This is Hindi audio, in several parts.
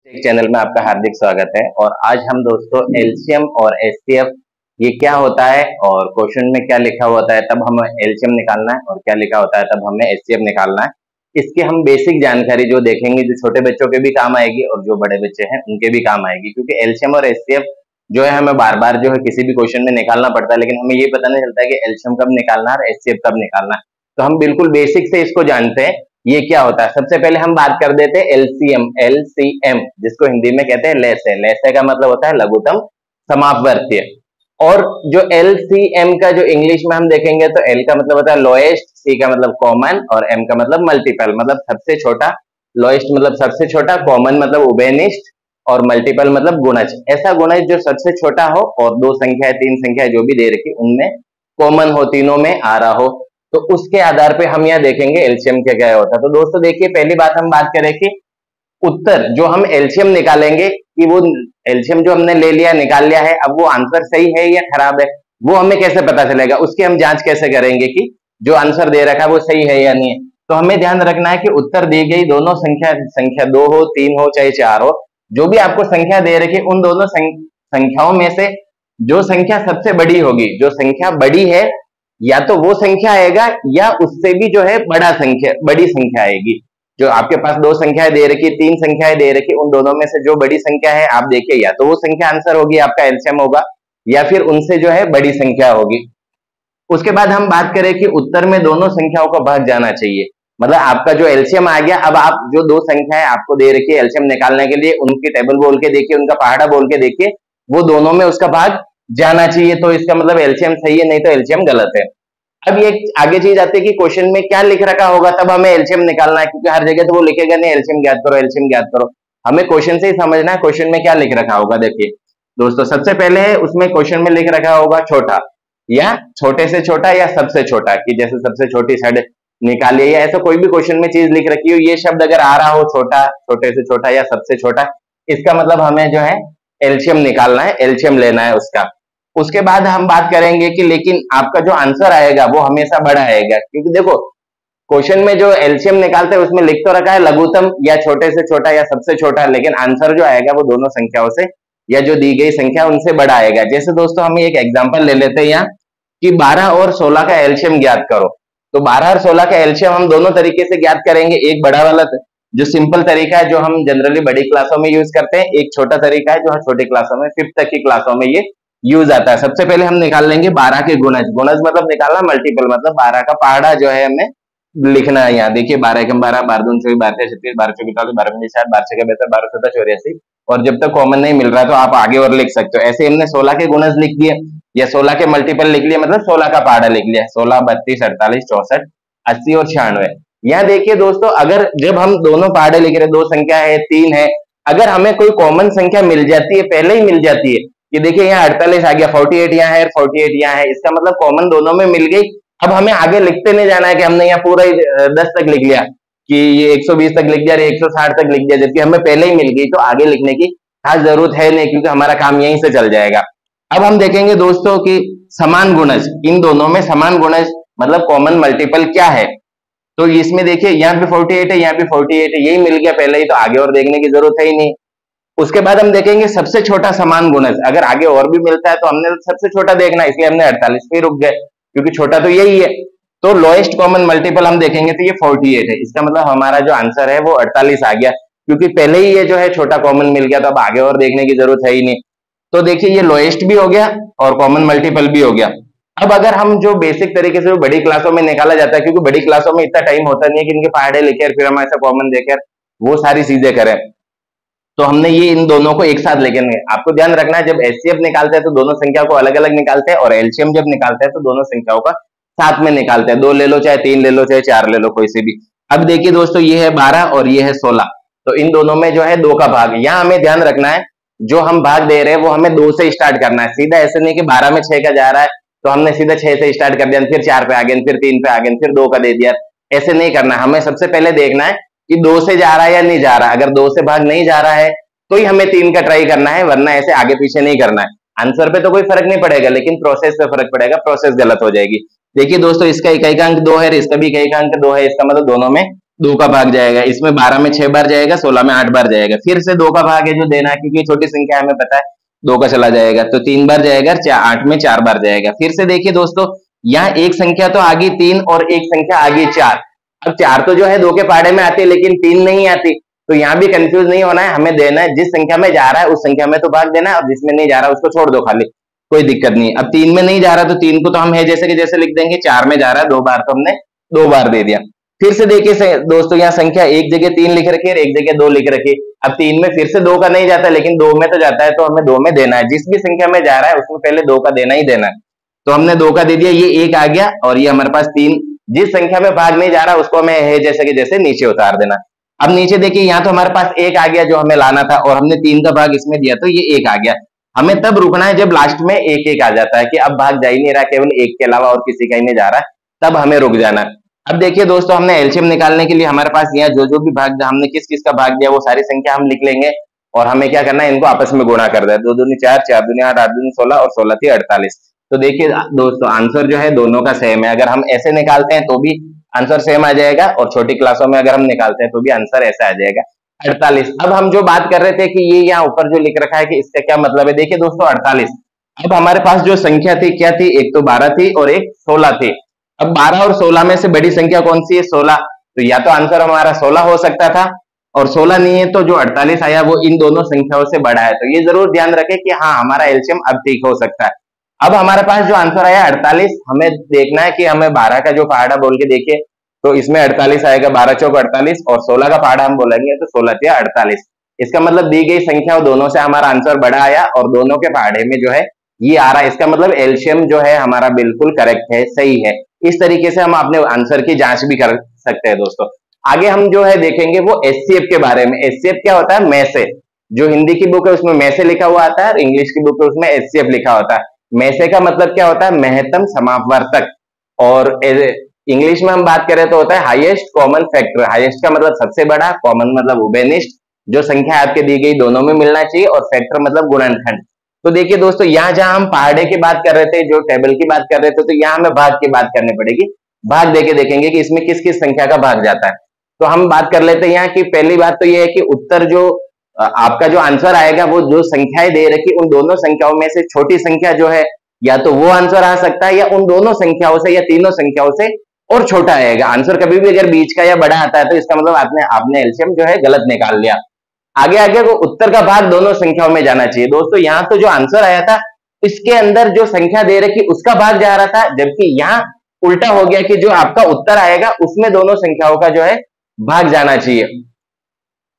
टेक चैनल में आपका हार्दिक स्वागत है। और आज हम दोस्तों एलसीएम और एचसीएफ ये क्या होता है और क्वेश्चन में क्या लिखा होता है तब हमें एलसीएम निकालना है और क्या लिखा होता है तब हमें एचसीएफ निकालना है। इसकी हम बेसिक जानकारी जो देखेंगे जो छोटे बच्चों के भी काम आएगी और जो बड़े बच्चे हैं उनके भी काम आएगी, क्योंकि एलसीएम और एचसीएफ जो है हमें बार बार जो है किसी भी क्वेश्चन में निकालना पड़ता है, लेकिन हमें ये पता नहीं चलता है कि एलसीएम कब निकालना है और एचसीएफ कब निकालना है। तो हम बिल्कुल बेसिक से इसको जानते हैं ये क्या होता है। सबसे पहले हम बात कर देते हैं एलसीएम, जिसको हिंदी में कहते हैं लैसे। लैसे का मतलब होता है लघुत्तम समापवर्तीय। और जो एलसीएम का जो इंग्लिश में हम देखेंगे तो एल का मतलब होता है लोएस्ट, सी का मतलब कॉमन और एम का मतलब मल्टीपल, मतलब सबसे छोटा। लोएस्ट मतलब सबसे छोटा, कॉमन मतलब उभयनिष्ठ और मल्टीपल मतलब गुणज। ऐसा गुणज जो सबसे छोटा हो और दो संख्या तीन संख्या जो भी दे रखी उनमें कॉमन हो, तीनों में आ रहा हो, तो उसके आधार पे हम यहाँ देखेंगे एलसीएम क्या होता है। तो दोस्तों देखिए, पहली बात हम बात करें कि उत्तर जो हम एलसीएम निकालेंगे कि वो एलसीएम जो हमने ले लिया निकाल लिया है, अब वो आंसर सही है या खराब है वो हमें कैसे पता चलेगा, उसकी हम जांच कैसे करेंगे कि जो आंसर दे रखा है वो सही है या नहीं है। तो हमें ध्यान रखना है कि उत्तर दी गई दोनों संख्या 2 हो, 3 हो, चाहे 4 हो, जो भी आपको संख्या दे रखी उन दोनों संख्याओं में से जो संख्या सबसे बड़ी होगी, जो संख्या बड़ी है या तो वो संख्या आएगा या उससे भी जो है बड़ी संख्या आएगी। जो आपके पास दो संख्याएं दे रखी, तीन संख्याएं दे रखी, उन दोनों में से जो बड़ी संख्या है आप देखिए, या तो वो संख्या आंसर होगी, आपका एलसीएम होगा, या फिर उनसे जो है बड़ी संख्या होगी। उसके बाद हम बात करें कि उत्तर में दोनों संख्याओं का भाग जाना चाहिए, मतलब आपका जो एलसीएम आ गया, अब आप जो दो संख्याएं आपको दे रखी है एलसीएम निकालने के लिए उनकी टेबल बोल के देखिए, उनका पहाड़ा बोल के देखिए, वो दोनों में उसका भाग जाना चाहिए, तो इसका मतलब एलसीएम सही है, नहीं तो एलसीएम गलत है। अब ये आगे चीज आती है कि क्वेश्चन में क्या लिख रखा होगा तब हमें एलसीएम निकालना है, क्योंकि हर जगह तो वो लिखेगा नहीं एलसीएम ज्ञात करो, एलसीएम ज्ञात करो। हमें क्वेश्चन से ही समझना है क्वेश्चन में क्या लिख रखा होगा। देखिए दोस्तों, सबसे पहले है उसमें क्वेश्चन में लिख रखा होगा छोटा या छोटे से छोटा या सबसे छोटा, कि जैसे सबसे छोटी साइड निकालिए या ऐसा कोई भी क्वेश्चन में चीज लिख रखी हो, ये शब्द अगर आ रहा हो छोटा, छोटे से छोटा या सबसे छोटा, इसका मतलब हमें जो है एलसीएम निकालना है, एलसीएम लेना है उसका। उसके बाद हम बात करेंगे कि लेकिन आपका जो आंसर आएगा वो हमेशा बड़ा आएगा, क्योंकि देखो क्वेश्चन में जो एलसीएम निकालते हैं उसमें लिख तो रखा है लघुत्तम या छोटे से छोटा या सबसे छोटा, लेकिन आंसर जो आएगा वो दोनों संख्याओं से या जो दी गई संख्या उनसे बड़ा आएगा। जैसे दोस्तों हम एक एग्जांपल ले लेते हैं यहाँ कि 12 और 16 का एलसीएम ज्ञात करो। तो 12 और 16 का एलसीएम हम दोनों तरीके से ज्ञात करेंगे। एक बड़ा वाला जो सिंपल तरीका है जो हम जनरली बड़ी क्लासों में यूज करते हैं, एक छोटा तरीका है जो हम छोटी क्लासों में 5th तक की क्लासों में ये यूज आता है। सबसे पहले हम निकाल लेंगे 12 के गुणज। गुणज मतलब निकालना, मल्टीपल मतलब 12 का पहाड़ा जो है हमें लिखना है। यहाँ देखिए 12 एकम 12, 12 दूनी 24, 12 तिया 36, 12 चौकी 44, 12 पंजे 60, 12 छक्के 72, 12 सत्ता 84, और जब तक कॉमन नहीं मिल रहा तो आप आगे और लिख सकते हो। ऐसे हमने 16 के गुणज लिख दिए या 16 के मल्टीपल लिख लिया, मतलब 16 का पहाड़ा लिख लिया, 16, 32, 48, 64, 80 और 96। यहाँ देखिए दोस्तों, अगर जब हम दोनों पहाड़े लिख रहे, दो संख्या है, तीन है, अगर हमें कोई कॉमन संख्या मिल जाती है, पहले ही मिल जाती है, कि देखिए यहाँ 48 आ गया, 48 यहाँ है, 48 यहाँ है, इसका मतलब कॉमन दोनों में मिल गई। अब हमें आगे लिखते नहीं जाना है कि हमने यहाँ पूरा 10 तक लिख लिया, कि ये 120 तक लिख दिया, 160 तक लिख दिया, जबकि हमें पहले ही मिल गई, तो आगे लिखने की खास जरूरत है नहीं, क्योंकि हमारा काम यहीं से चल जाएगा। अब हम देखेंगे दोस्तों कि समान गुणज, इन दोनों में समान गुणज मतलब कॉमन मल्टीपल क्या है। तो इसमें देखिए यहाँ पे 48 है, यहाँ पे 48 है, यही मिल गया पहले ही, तो आगे और देखने की जरूरत है ही नहीं। उसके बाद हम देखेंगे सबसे छोटा समान गुणज, अगर आगे और भी मिलता है तो हमने सबसे छोटा देखना, इसलिए हमने 48 पे रुक गए, क्योंकि छोटा तो यही है। तो लोएस्ट कॉमन मल्टीपल हम देखेंगे तो ये 48 है, इसका मतलब हमारा जो आंसर है वो 48 आ गया, क्योंकि पहले ही ये जो है छोटा कॉमन मिल गया, तो अब आगे और देखने की जरूरत है ही नहीं। तो देखिए ये लोएस्ट भी हो गया और कॉमन मल्टीपल भी हो गया। अब अगर हम जो बेसिक तरीके से बड़ी क्लासों में निकाला जाता है, क्योंकि बड़ी क्लासों में इतना टाइम होता नहीं है कि इनके पहाड़े लिखे फिर हम ऐसा कॉमन देकर वो सारी चीजें करें, तो हमने ये इन दोनों को एक साथ लेंगे। आपको ध्यान रखना है जब एचसीएफ निकालते हैं तो दोनों संख्याओं को अलग अलग निकालते हैं, और एलसीएम जब निकालते हैं तो दोनों संख्याओं का साथ में निकालते हैं। 2 ले लो, चाहे 3 ले लो, चाहे 4 ले लो, कोई से भी। अब देखिए दोस्तों, ये है 12 और ये है 16, तो इन दोनों में जो है 2 का भाग। यहाँ हमें ध्यान रखना है जो हम भाग दे रहे हैं वो हमें 2 से स्टार्ट करना है, सीधा ऐसे नहीं कि 12 में 6 का जा रहा है तो हमने सीधा 6 से स्टार्ट कर दिया, फिर 4 पे आ गए, फिर 3 पे आ गए, फिर 2 का दे दिया। ऐसे नहीं करना, हमें सबसे पहले देखना है कि 2 से जा रहा है या नहीं जा रहा। अगर 2 से भाग नहीं जा रहा है तो ही हमें 3 का ट्राई करना है, वरना ऐसे आगे पीछे नहीं करना है। आंसर पे तो कोई फर्क नहीं पड़ेगा, लेकिन प्रोसेस पे फर्क पड़ेगा, प्रोसेस गलत हो जाएगी। देखिए दोस्तों, इसका इकाई का अंक 2 है, इसका भी इकाई का अंक 2 है, इसका मतलब दोनों में 2 का भाग जाएगा, इसमें 12 में 6 बार जाएगा, 16 में 8 बार जाएगा, फिर से 2 का भाग है जो देना है, क्योंकि छोटी संख्या हमें पता है 2 का चला जाएगा, तो 3 बार जाएगा, 8 में 4 बार जाएगा। फिर से देखिए दोस्तों, यहाँ एक संख्या तो आ गई 3 और एक संख्या आ गई 4। अब 4 तो जो है 2 के पहाड़े में आती है, लेकिन 3 नहीं आती, तो यहाँ भी कंफ्यूज नहीं होना है, हमें देना है जिस संख्या में जा रहा है उस संख्या में तो भाग देना है, और जिसमें नहीं जा रहा उसको छोड़ दो खाली, कोई दिक्कत नहीं। अब 3 में नहीं जा रहा तो 3 को तो हम है जैसे कि जैसे लिख देंगे, 4 में जा रहा है 2 बार, तो हमने 2 बार दे दिया। फिर से देखिए दोस्तों, यहाँ संख्या एक जगह 3 लिख रखी है, एक जगह 2 लिख रखी है। अब 3 में फिर से 2 का नहीं जाता, लेकिन 2 में तो जाता है, तो हमें 2 में देना है, जिस भी संख्या में जा रहा है उसमें पहले 2 का देना ही देना है। तो हमने 2 का दे दिया, ये 1 आ गया, और ये हमारे पास 3, जिस संख्या में भाग नहीं जा रहा उसको हमें है जैसे कि जैसे नीचे उतार देना। अब नीचे देखिए, यहाँ तो हमारे पास 1 आ गया जो हमें लाना था, और हमने 3 का भाग इसमें दिया तो ये 1 आ गया। हमें तब रुकना है जब लास्ट में 1-1 आ जाता है कि अब भाग जा ही नहीं रहा, केवल 1 के अलावा और किसी का ही नहीं जा रहा, तब हमें रुक जाना। अब देखिए दोस्तों, हमने एलसीएम निकालने के लिए हमारे पास यहाँ जो भी भाग हमने किस किस का भाग दिया वो सारी संख्या हम लिख लेंगे, और हमें क्या करना है, इनको आपस में गुणा कर दें। 2 दूनी 4, 4 दूनी 8, 8 दूनी 16 और 16 थी 48। तो देखिए दोस्तों, आंसर जो है दोनों का सेम है। अगर हम ऐसे निकालते हैं तो भी आंसर सेम आ जाएगा, और छोटी क्लासों में अगर हम निकालते हैं तो भी आंसर ऐसा आ जाएगा 48। अब हम जो बात कर रहे थे कि ये यहाँ ऊपर जो लिख रखा है कि इसका क्या मतलब है, देखिए दोस्तों 48। अब हमारे पास जो संख्या थी क्या थी, एक तो 12 थी और एक 16 थी। अब 12 और 16 में से बड़ी संख्या कौन सी है, 16। तो या तो आंसर हमारा 16 हो सकता था, और 16 नहीं है तो जो 48 आया वो इन दोनों संख्याओं से बड़ा है। तो ये जरूर ध्यान रखें कि हाँ, हमारा एलसीएम अब ठीक हो सकता है। अब हमारे पास जो आंसर आया 48, हमें देखना है कि हमें 12 का जो पहाड़ा बोल के देखिए, तो इसमें 48 आएगा, 12 चौक 48, और 16 का पहाड़ा हम बोलेंगे तो 16 तिया 48। इसका मतलब दी गई संख्या दोनों से हमारा आंसर बड़ा आया, और दोनों के पहाड़े में जो है ये आ रहा है। इसका मतलब एलसीएम जो है हमारा बिल्कुल करेक्ट है, सही है। इस तरीके से हम अपने आंसर की जांच भी कर सकते हैं दोस्तों। आगे हम जो है देखेंगे वो एचसीएफ के बारे में। एचसीएफ क्या होता है, में से। जो हिंदी की बुक है उसमें में से लिखा हुआ आता है, और इंग्लिश की बुक है उसमें एचसीएफ लिखा होता है। में से का मतलब क्या होता है, महत्तम समापवर्तक, और इंग्लिश में हम बात करें तो होता है हाईएस्ट कॉमन फैक्टर। हाईएस्ट का मतलब सबसे बड़ा, कॉमन मतलब उभयनिष्ठ, जो संख्या आपके दी गई दोनों में मिलना चाहिए, और फैक्टर मतलब गुणनखंड। तो देखिए दोस्तों, यहाँ जहां हम पहाड़े की बात कर रहे थे, जो टेबल की बात कर रहे थे, तो यहाँ हमें भाग की बात करनी पड़ेगी। भाग देके देखेंगे कि इसमें किस किस संख्या का भाग जाता है। तो हम बात कर लेते हैं यहाँ की। पहली बात तो ये है कि उत्तर जो आपका जो आंसर आएगा वो जो संख्याएं दे रखी उन दोनों संख्याओं में से छोटी संख्या जो है, या तो वो आंसर आ सकता है, या उन दोनों संख्याओं से या तीनों संख्याओं से और छोटा आएगा। आंसर कभी भी अगर बीच का या बड़ा आता है तो इसका मतलब आपने एलसीएम जो है गलत निकाल लिया। आगे आगे वो उत्तर का भाग दोनों संख्याओं में जाना चाहिए। दोस्तों यहाँ तो जो आंसर आया था इसके अंदर जो संख्या दे रखी उसका भाग जा रहा था, जबकि यहाँ उल्टा हो गया कि जो आपका उत्तर आएगा उसमें दोनों संख्याओं का जो है भाग जाना चाहिए।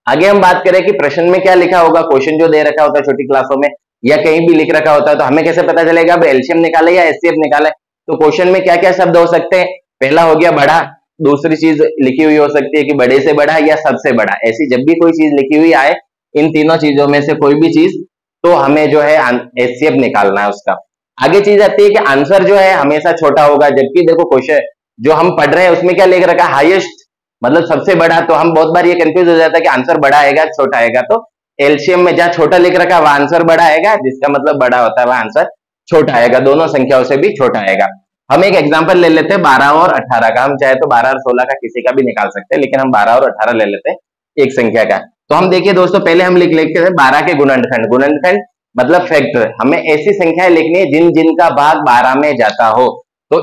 आगे हम बात करें कि प्रश्न में क्या लिखा होगा। क्वेश्चन जो दे रखा होता है छोटी क्लासों में या कहीं भी लिख रखा होता है, तो हमें कैसे पता चलेगा अब एलसीएम निकाले या एचसीएफ निकाले। तो क्वेश्चन में क्या क्या शब्द हो सकते हैं, पहला हो गया बड़ा, दूसरी चीज लिखी हुई हो सकती है कि बड़े से बड़ा या सबसे बड़ा। ऐसी जब भी कोई चीज लिखी हुई आए, इन तीनों चीजों में से कोई भी चीज, तो हमें जो है एचसीएफ निकालना है उसका। आगे चीज आती है कि आंसर जो है हमेशा छोटा होगा, जबकि देखो क्वेश्चन जो हम पढ़ रहे हैं उसमें क्या लिख रखा है, हाईएस्ट मतलब सबसे बड़ा। तो हम बहुत बार ये कंफ्यूज हो जाता है कि आंसर बड़ा आएगा छोटा आएगा। तो एलसीएम में जहां छोटा लिख रखा है वह आंसर बड़ा आएगा, जिसका मतलब बड़ा होता है वह आंसर छोटा आएगा, दोनों संख्याओं से भी छोटा आएगा। हम एक एग्जांपल ले लेते हैं 12 और 18 का। हम चाहे तो 12 और 16 का किसी का भी निकाल सकते हैं, लेकिन हम 12 और 18 ले लेते हैं एक संख्या का। तो हम देखिए दोस्तों, पहले हम लिख लेते हैं 12 के गुणनखंड। गुणनखंड मतलब फैक्टर। हमें ऐसी संख्याएं लिखनी है जिन जिनका भाग 12 में जाता हो। तो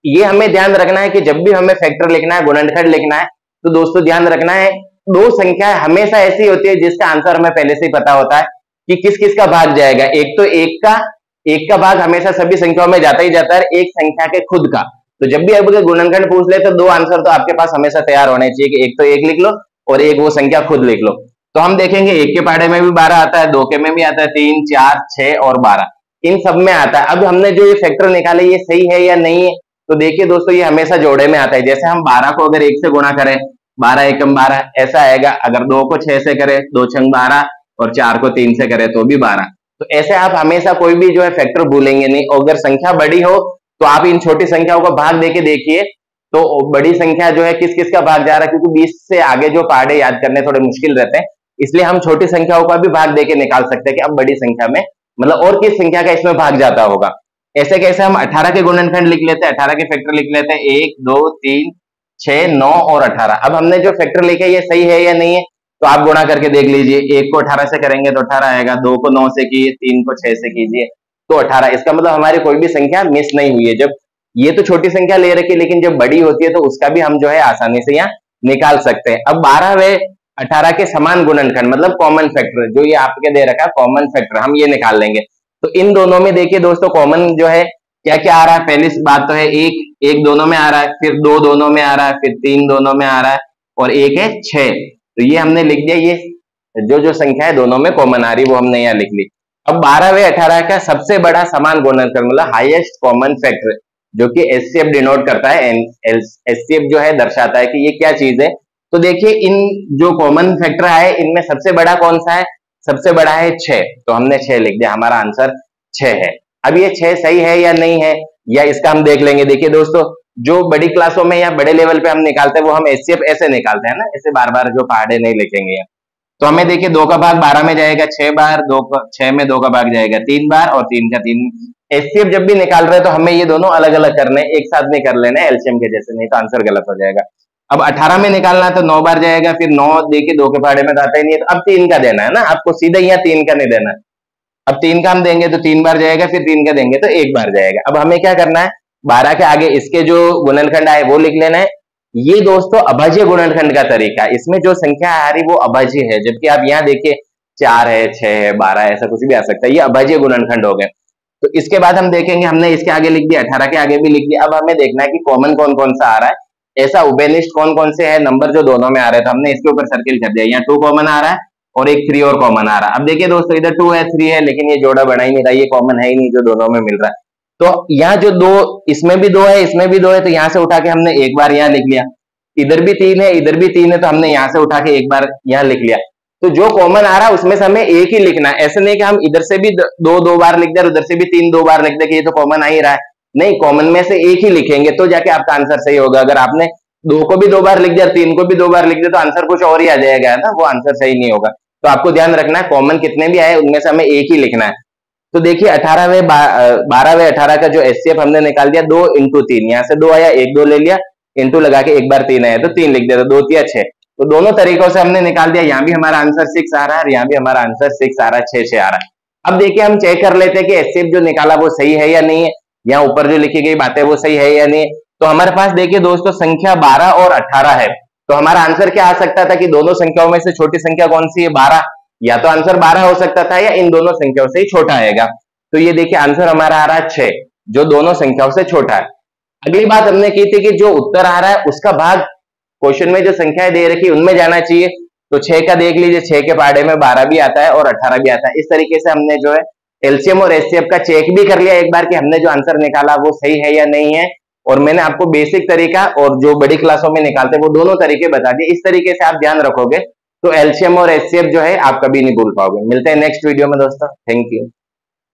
ये हमें ध्यान रखना है कि जब भी हमें फैक्टर लिखना है, गुणनखंड लिखना है, तो दोस्तों ध्यान रखना है दो संख्या हमेशा ऐसी होती है जिसका आंसर हमें पहले से ही पता होता है कि किस किस का भाग जाएगा। एक तो एक का भाग हमेशा सभी संख्याओं में जाता ही जाता है, एक संख्या के खुद का। तो जब भी आप गुणनखंड पूछ ले तो दो आंसर तो आपके पास हमेशा तैयार होने चाहिए कि एक तो एक लिख लो और एक वो संख्या खुद लिख लो। तो हम देखेंगे एक के पहाड़े में भी 12 आता है, दो के में भी आता है, 3, 4, 6 और 12 इन सब में आता है। अब हमने जो ये फैक्टर निकाले ये सही है या नहीं है, तो देखिए दोस्तों ये हमेशा जोड़े में आता है। जैसे हम 12 को अगर 1 से गुणा करें, 12 एकम 12 ऐसा आएगा। अगर 2 को 6 से करें, 2 छंग 12, और 4 को 3 से करें तो भी 12। तो ऐसे आप हमेशा कोई भी जो है फैक्टर भूलेंगे नहीं। अगर संख्या बड़ी हो तो आप इन छोटी संख्याओं का भाग देके देखिए, तो बड़ी संख्या जो है किस किस का भाग जा रहा है, क्योंकि 20 से आगे जो पहाड़े याद करने थोड़े मुश्किल रहते हैं, इसलिए हम छोटी संख्याओं का भी भाग देके निकाल सकते हैं कि अब बड़ी संख्या में मतलब और किस संख्या का इसमें भाग जाता होगा। ऐसे कैसे हम 18 के गुणनखंड लिख लेते हैं, 18 के फैक्टर लिख लेते हैं 1, 2, 3, 6, 9 और 18। अब हमने जो फैक्टर लिखा है ये सही है या नहीं है, तो आप गुणा करके देख लीजिए। 1 को 18 से करेंगे तो 18 आएगा, 2 को 9 से कीजिए, 3 को 6 से कीजिए तो 18। इसका मतलब हमारी कोई भी संख्या मिस नहीं हुई है। जब ये तो छोटी संख्या ले रखी है, लेकिन जब बड़ी होती है तो उसका भी हम जो है आसानी से यहाँ निकाल सकते हैं। अब 12 व 18 के समान गुणनखंड मतलब कॉमन फैक्टर, जो ये आपके दे रखा है कॉमन फैक्टर, हम ये निकाल लेंगे। तो इन दोनों में देखिए दोस्तों कॉमन जो है क्या क्या आ रहा है। पहली बात तो है एक दोनों में आ रहा है, फिर 2 दोनों में आ रहा है, फिर 3 दोनों में आ रहा है और एक है 6। तो ये हमने लिख दिया, ये जो संख्या है दोनों में कॉमन आ रही वो हमने यहाँ लिख ली। अब 12 व 18 का सबसे बड़ा समान गुणनखंड मतलब हाईएस्ट कॉमन फैक्टर, जो कि एचसीएफ डिनोट करता है, एचसीएफ जो है दर्शाता है कि ये क्या चीज है। तो देखिए इन जो कॉमन फैक्टर है इनमें सबसे बड़ा कौन सा है, सबसे बड़ा है 6, तो हमने 6 लिख दिया, हमारा आंसर 6 है। अब ये 6 सही है या नहीं है, या इसका हम देख लेंगे। देखिए दोस्तों जो बड़ी क्लासों में या बड़े लेवल पे हम निकालते हैं वो हम एचसीएफ ऐसे निकालते हैं ना, ऐसे बार बार जो पहाड़े नहीं लिखेंगे। तो हमें देखिए 2 का भाग 12 में जाएगा 6 बार, 6 में 2 का भाग जाएगा 3 बार और 3 का 3। एचसीएफ जब भी निकाल रहे हैं तो हमें ये दोनों अलग अलग करने, एक साथ नहीं कर लेना एलसीएम के जैसे, नहीं तो आंसर गलत हो जाएगा। अब 18 में निकालना है तो 9 बार जाएगा, फिर 9 देखिए 2 के पहाड़े में तो आता ही नहीं है, तो अब 3 का देना है ना आपको, सीधा यहाँ 3 का नहीं देना। अब 3 का हम देंगे तो 3 बार जाएगा, फिर 3 का देंगे तो 1 बार जाएगा। अब हमें क्या करना है, 12 के आगे इसके जो गुणनखंड आए वो लिख लेना है। ये दोस्तों अभाज्य गुणनखंड का तरीका है, इसमें जो संख्या आ रही वो अभाज्य है, जबकि आप यहाँ देखिए 4 है, 6 है, 12 है, ऐसा कुछ भी आ सकता है, ये अभाज्य गुणनखंड हो गए। तो इसके बाद हम देखेंगे, हमने इसके आगे लिख दिया, 18 के आगे भी लिख दिया। अब हमें देखना है कि कॉमन कौन कौन सा आ रहा है, ऐसा उभयनिष्ठ कौन कौन से है नंबर जो दोनों में आ रहे हैं। तो हमने इसके ऊपर सर्किल कर दिया, यहाँ 2 कॉमन आ रहा है और एक 3 और कॉमन आ रहा है। अब देखिए दोस्तों इधर 2 है 3 है, लेकिन ये जोड़ा बना ही नहीं रहा, ये कॉमन है ही नहीं जो दोनों में मिल रहा है। तो यहाँ जो 2, इसमें भी 2 है, इसमें भी 2 है, तो यहाँ से उठा के हमने एक बार यहाँ लिख लिया। इधर भी 3 है, इधर भी 3 है, तो हमने यहाँ से उठा के एक बार यहाँ लिख लिया। तो जो कॉमन आ रहा है उसमें से हमें एक ही लिखना है, ऐसे नहीं कि हम इधर से भी 2 बार लिख दे, उधर से भी 3 2 बार लिख दे कि ये तो कॉमन आ ही रहा है। नहीं, कॉमन में से एक ही लिखेंगे तो जाके आपका आंसर सही होगा। अगर आपने 2 को भी 2 बार लिख दिया, 3 को भी 2 बार लिख दिया, तो आंसर कुछ और ही आ जाएगा ना, वो आंसर सही नहीं होगा। तो आपको ध्यान रखना है कॉमन कितने भी आए उनमें से हमें एक ही लिखना है। तो देखिए 12 व 18 का जो एचसीएफ हमने निकाल दिया, 2 × 3, यहाँ से 2 आया, 1 2 ले लिया, इंटू लगा के एक बार 3 आया तो 3 लिख दिया, तो 2 3 6। तो दोनों तरीकों से हमने निकाल दिया, यहाँ भी हमारा आंसर 6 आ रहा है और यहाँ भी हमारा आंसर 6 आ रहा है, 6 6 आ रहा है। अब देखिए हम चेक कर लेते हैं कि एचसीएफ जो निकाला वो सही है या नहीं है, यहाँ ऊपर जो लिखी गई बातें वो सही है या नहीं है। तो हमारे पास देखिए दोस्तों संख्या 12 और 18 है, तो हमारा आंसर क्या आ सकता था कि दोनों संख्याओं में से छोटी संख्या कौन सी है, 12, या तो आंसर 12 हो सकता था या इन दोनों संख्याओं से ही छोटा आएगा। तो ये देखिए आंसर हमारा आ रहा है 6, जो दोनों संख्याओं से छोटा है। अगली बात हमने की थी कि जो उत्तर आ रहा है उसका भाग क्वेश्चन में जो संख्याएं दे रखी उनमें जाना चाहिए। तो 6 का देख लीजिए, 6 के पहाड़े में 12 भी आता है और 18 भी आता है। इस तरीके से हमने जो है एलसीएम और एचसीएफ का चेक भी कर लिया एक बार कि हमने जो आंसर निकाला वो सही है या नहीं है। और मैंने आपको बेसिक तरीका और जो बड़ी क्लासों में निकालते हैं वो दोनों तरीके बता दिए। इस तरीके से आप ध्यान रखोगे तो एलसीएम और एचसीएफ जो है आप कभी नहीं भूल पाओगे। मिलते हैं नेक्स्ट वीडियो में दोस्तों, थैंक यू।